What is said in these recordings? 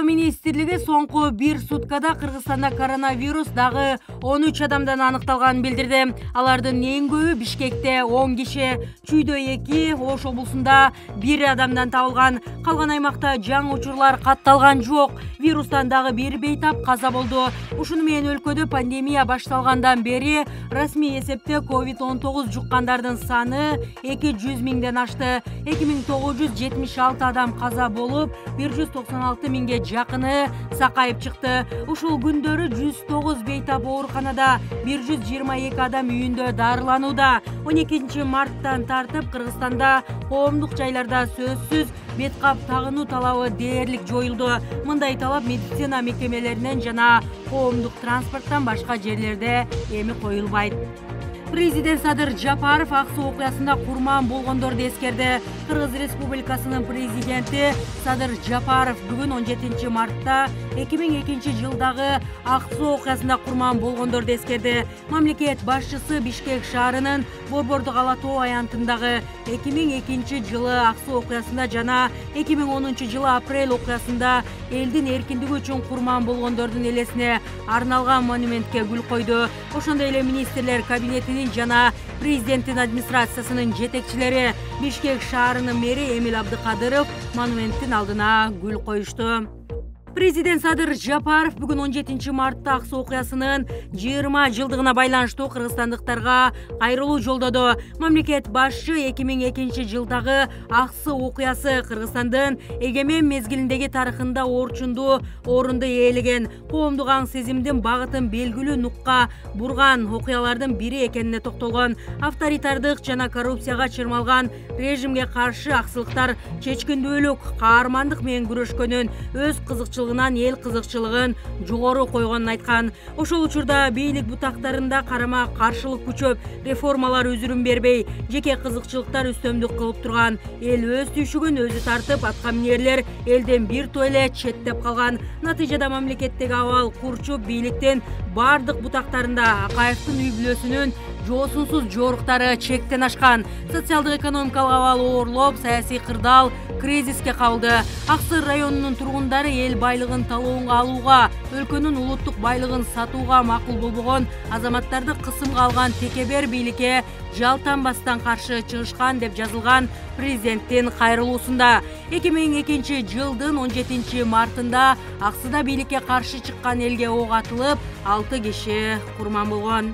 министрлиги соңку бир суткада Кыргызстанда коронавирус дагы 13 адамдан аныкталганын билдирди. Алардын эң көбү Бишкекте 10 киши, Чүйдө 2, Ош облусунда 1 адамдан табылган. Калган аймакта жаңы учурлар катталган жок. Вирустан дагы бир бейтап каза болду. Ушуну менен өлкөдө пандемия башталгандан бери расмий эсепте COVID-19 жуккандардын саны 200 миңден ашты. 2976 адам каза болуп, 196 миңге жакыны сакайып чыкты. Ушул күндөрү 109 бейтап ооруканада, 122 адам үйүндө дарыланууда. 12 марттан тартып Кыргызстанда коомдук жайларда сөзсүз бет кап тагынуу талабы дээрлик жоюлду. Мындай талап медицина мекемелеринен жана коомдук транспорттан башка жерлерде эми коюлбайт. Президент Садыр Жапаров Аксу окуясында курман болгондорду эскерди. Кыргыз Республикасынын президенти Садыр Жапаров бүгүн 17 мартта 2002 жылдагы Аксу окуясында курман болгондорду эскерди. Мамлекет башчысы Бишкек шаарынын Борбордук ала тоо аянтындагы 2002 жылы Аксу окуясында жана 2010 жылы апрель окуясында элдин эркиндиги үчүн курман болгондордун элесине арналган монументке гүл койду. Ошондой эле министрлер кабинетинин жана президенттин администрациясынын жетекчилери Бишкек шаарынын мэри Эмил Абдыкадыров монументтин алдына гүл коюшту. Президент Садыр Жапаров бүгүн 17 мартта Аксу окуясынын 20 жылдыгына байланыштуу кыргызстандыктарга кайрылуу жолдоду. Мамлекет башчы 2002 жылдагы Аксу окуясы Кыргызстандын эгемен мезгилиндеги тарыхында орчундуу орунду ээлеген, коомдук аң сезимдин багытын белгилүү нукка бурган окуялардын бири экенине токтолгон. Авторитардык жана коррупцияга чырмалган режимге каршы аксылыктар чечкиндүүлүк, каармандык менен күрөшкөнүн, өз кызыкчылыгынан эл кызыкчылыгын жогору койгонун айткан. Ошол учурда бийлик бутактарында карама каршылык күчөп, реформалар үзүрүн бербей, жеке кызыкчылыктар үстөмдүк кылып турган. Эл өз түйшүгүн өзү тартып, аткаминерлер элден бир топ эле четтеп калган. Натыйжада мамлекеттеги абал курчуп, бийликтин бардык бутактарында Акаевдин үй бүлөсүнүн жоосунсуз жоруктары чектен ашкан. Социалдык экономикалык абал оорлоп, саясий кырдаал кризиске кабылды. Аксыр районунун тургундары эл байлыгын талоонго алууга, өлкөнүн улуттук байлыгын сатууга макул болбогон азаматтарды кысымга алган текебер бийликке жалтанбастан каршы чыгышкан деп жазылган президенттин кайрылуусунда. 2002 жылдын 17 мартында Аксыда бийликке каршы чыккан элге ок атылып, 6 киши курман болгон.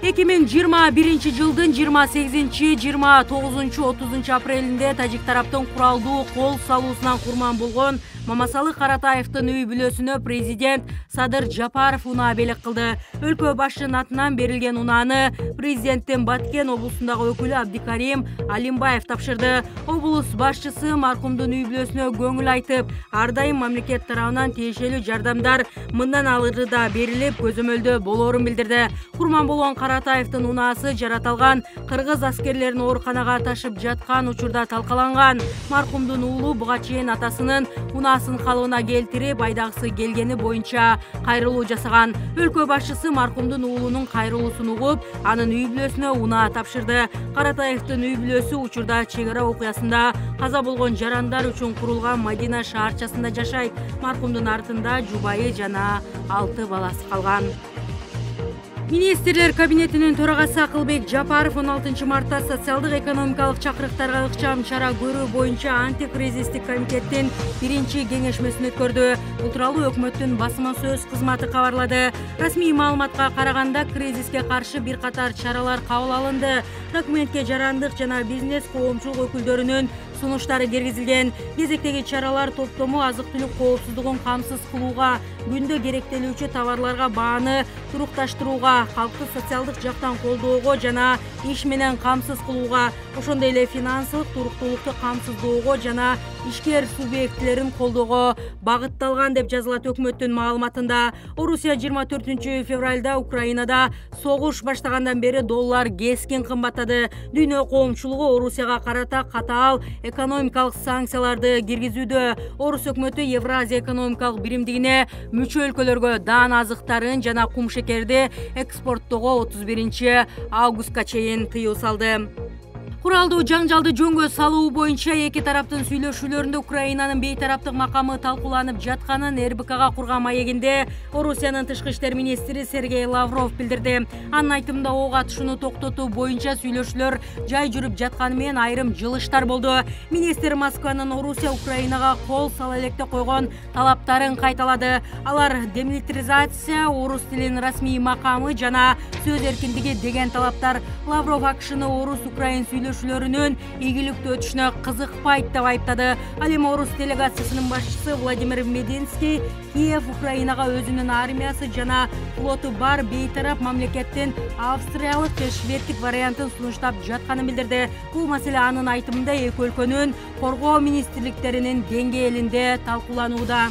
2021 жылдын 28, 29, 30 апрелинде тажик тараптын куралдуу кол салуусунан курман болгон Мамасалы Каратаевдин үй бүлөсүнө президент Садыр Жапаров унаа белек кылды. Өлкө башчынын атынан берилген унааны президенттин Баткен облусундагы өкүлү Абдикарим Алимбаев тапшырды. Облус башчысы маркумдун үй бүлөсүнө көңүл айтып, ар дайым мамлекет тарабынан тиешелүү жардамдар мындан алырда берилип, көзөмөлдө болоорун билдирди. Курман болгон Каратаевдин унаасы жараталган кыргыз аскерлерин ооруканага ташып жаткан учурда талкаланган. Маркумдун уулу буга чейин атасынын унасын калыбына келтирип, айдагысы келгени боюнча кайрылуу жасаган. Өлкө башчысы маркумдун уулунун кайрылуусун угуп, анын үй бүлөсүнө унаа тапшырды. Каратаевдин үй бүлөсү учурда чек ара окуясында каза болгон жарандар үчүн курулган Мадина шаарчасында жашайт. Маркумдун артында жубайы жана 6 баласы калган. Министрлер кабинетинин төрагасы Акылбек Жапаров 16 мартта социалдык экономикалык чакырыктарга ыкчам чара көрүү боюнча антикризистик комитеттин биринчи кеңешмесин өткөрдү. Бул тууралуу өкмөттүн басма сөз кызматы кабарлады. Расмий маалыматка караганда, кризиске каршы бир катар чаралар кабыл алынды. Документке жарандык жана бизнес коомчулук өкүлдөрүнүн сунуштары киргизилген. Кезектеги чаралар топтому азык-түлүк коопсуздугун камсыз кылууга, күндө керектелүүчү товарларга бааны турукташтырууга, калкты социалдык жактан колдоого жана иш менен камсыз кылууга, ошондой эле финансылык туруктуулукту камсыздоого жана ишкер субъектилерин колдоого багытталган деп жазылат өкмөттүн маалыматында. Орусия 24 февралда Украинада согуш баштагандан бери доллар кескин кымбаттады. Дүйнө коомчулугу Орусияга карата катаал экономикалык санкцияларды киргизүүдө. Орус өкмөтү Евразия экономикалык биримдигине мүчө өлкөлөргө даан азыктарын жана кум шекерди экспорттоого 31 августка чейин тыюу салды. Куралдуу жаңжалды жөнгө салуу боюнча эки тараптын сүйлөшүүлөрүндө Украинанын бейтараптык макамы талкууланып жатканын РБКга курган маегинде Орусиянын тышкы иштер министри Сергей Лавров билдирди. Анын айтымында ок атышууну токтотуу боюнча сүйлөшүүлөр жай жүрүп жатканы менен айрым жылыштар болду. Министр Москванын Орусия Украинага кол сала электе койгон талаптарын кайталады. Алар демилитаризация, орус тилинин расмий макамы жана сөз эркиндиги деген талаптар. Лавров АКШны орус-украин сүйлөшүүлөрүнүн ийгиликтүү өтүшүнө кызыкпайт деп айыптады. Ал эми орус делегациясынын башчысы Владимир Мединский Киев Украинага өзүнүн армиясы жана флоту бар бейтарап мамлекеттин австриялык же шведтик вариантын сунуштап жатканын билдирди. Бул маселе анын айтымында эки өлкөнүн коргоо министрликтеринин деңгээлинде талкууланууда.